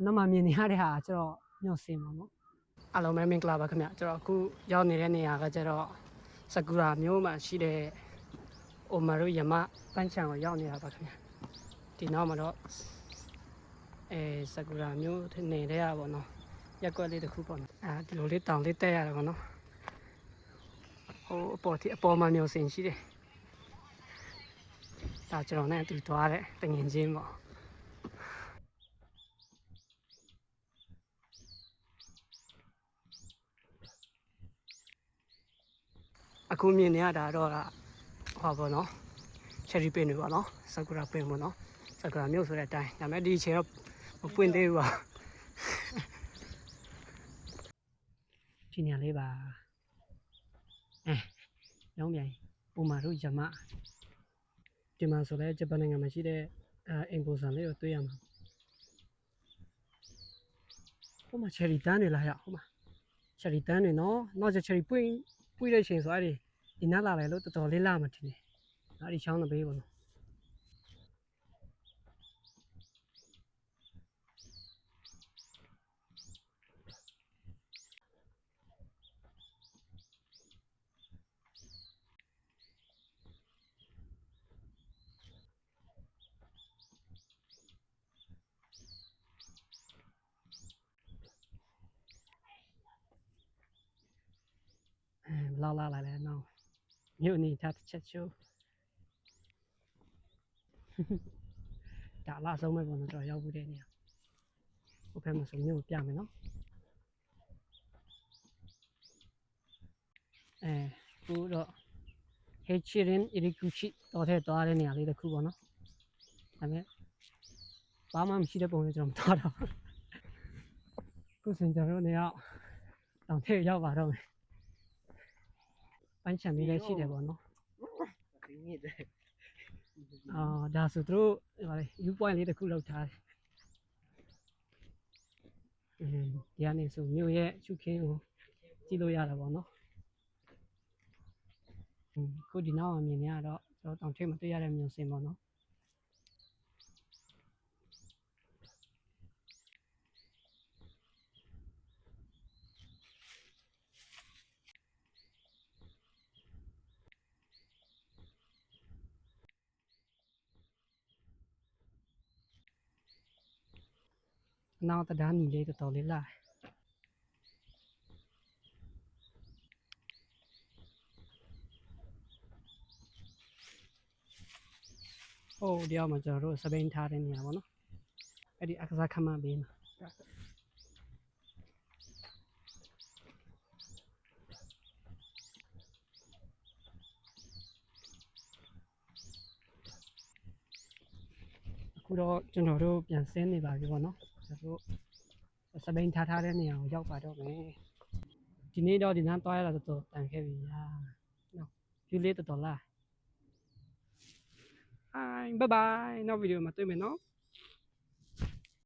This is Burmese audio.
နောက်မှမြင်နေရတဲ့ဟာကျတော့ညှော့စင်ပါနော်အားလုံးပဲမင်္ဂလာပါခင်ဗျကျွန်တော်အခုရောက်နေတဲ့နေရာကကျတော့စကူရာမျိုးမှာရှိတဲ့အိုမာရုယမပန်းချံကိုရောက်နေတာပါခင်ဗျဒီနောက်မှာတော့စကူရာမျိုးနေတဲ့ရပါတော့ရက်ကွက်လေးတစ်ခုပေါ့နော်ဒီလိုလေးတောင်လေးတက်ရတယ်ပေါ့နော်ဟိုအပေါ်မှာမျိုးစင်ရှိတယ်ဒါကျွန်တော်နဲ့အတူသွားတဲ့တငင်ချင်းပေါ့အခုမြင်နေရတာတော့ဟောပေါ့နော်ချယ်ရီပင်တွေပေါ့နော်ဆာကူရာပင်ပေါ့နော်ဆာကူရာမျိုးဆိုတဲ့အတိုင်းဒါပေမဲ့ဒီအချိန်တော့မပွင့်သေးဘူးပါဒီနေရာလေးပါရောင်းပြန်ပုံမာတို့ယမဒီမှာဆိုလဲဂျပန်နိုင်ငံမှာရှိတဲ့အင်ပိုဆန်လေးကိုတွေ့ရမှာဟိုမှာချယ်ရီတန်းတွေလာရဟိုမှာချယ်ရီတန်းတွေနော်နောက်ချယ်ရီပွင့်တဲ့အချိန်ဆိုအဲ့ဒီနားလာတယ်လို့တော်တော်လေးလာမှထင်တယ်အဲ့ဒီချောင်းတပေးပေါ့နော်ဘလောက်လာလိုက်လဲနော်မြို့နေထားတစ်ချက်ချိုးဒါအလားဆုံးပဲပေါ့နော်ကျွန်တော်ရောက်ဘူးတဲ့နေရာဟိုဘက်မှာဆိုမြို့ပြမယ်နော်ခုတော့ဟေချီရင်အီရီကူချီတော့ထဲသွားတဲ့နေရာလေးတစ်ခုပေါ့နော်ဒါပေမဲ့ဘာမှမရှိတဲ့ပုံနဲ့ကျွန်တော်မသွားတော့ခုစင်ကျွန်တော်တို့နေရာတောင်ထဲရောက်ပါတော့မယ်ပန်းချံလေးလည်းရှိတယ်ပေါ့နော်ဒါဆိုသူတို့view point လေးတစ်ခုလောက်ထားတယ်ဒီကနေဆိုမြို့ရဲ့ရှုခင်းကိုကြည့်လို့ရတာပေါ့နော်ခုဒီနောက်မှာမြင်နေရတော့ကျွန်တော်တောင်ထိပ်မှာတွေ့ရတဲ့မျိုးစင်ပေါ့နော်နောက်တံတားညီလေးတော်တော်လေးလာဟိုဒီအောင်မှာကျွန်တော်တို့စပိန်ထားတဲ့နေရာပေါ့နော်အဲ့ဒီအကစားခမဘေးမှာအခုတော့ကျွန်တော်တို့ပြန်ဆင်းနေပါပြီပေါ့နော်ကျွန်တော်တို့စပိန်ထားတဲ့နေရာကိုရောက်ပါတော့မယ်ဒီနေ့တော့ဒီနားသွားရတာတော်တော်တန်ခဲ့ပြီနော်ဒီလေးတော်တော်လာbye bye နောက်ဗီဒီယိုမှာတွေ့မယ်နော်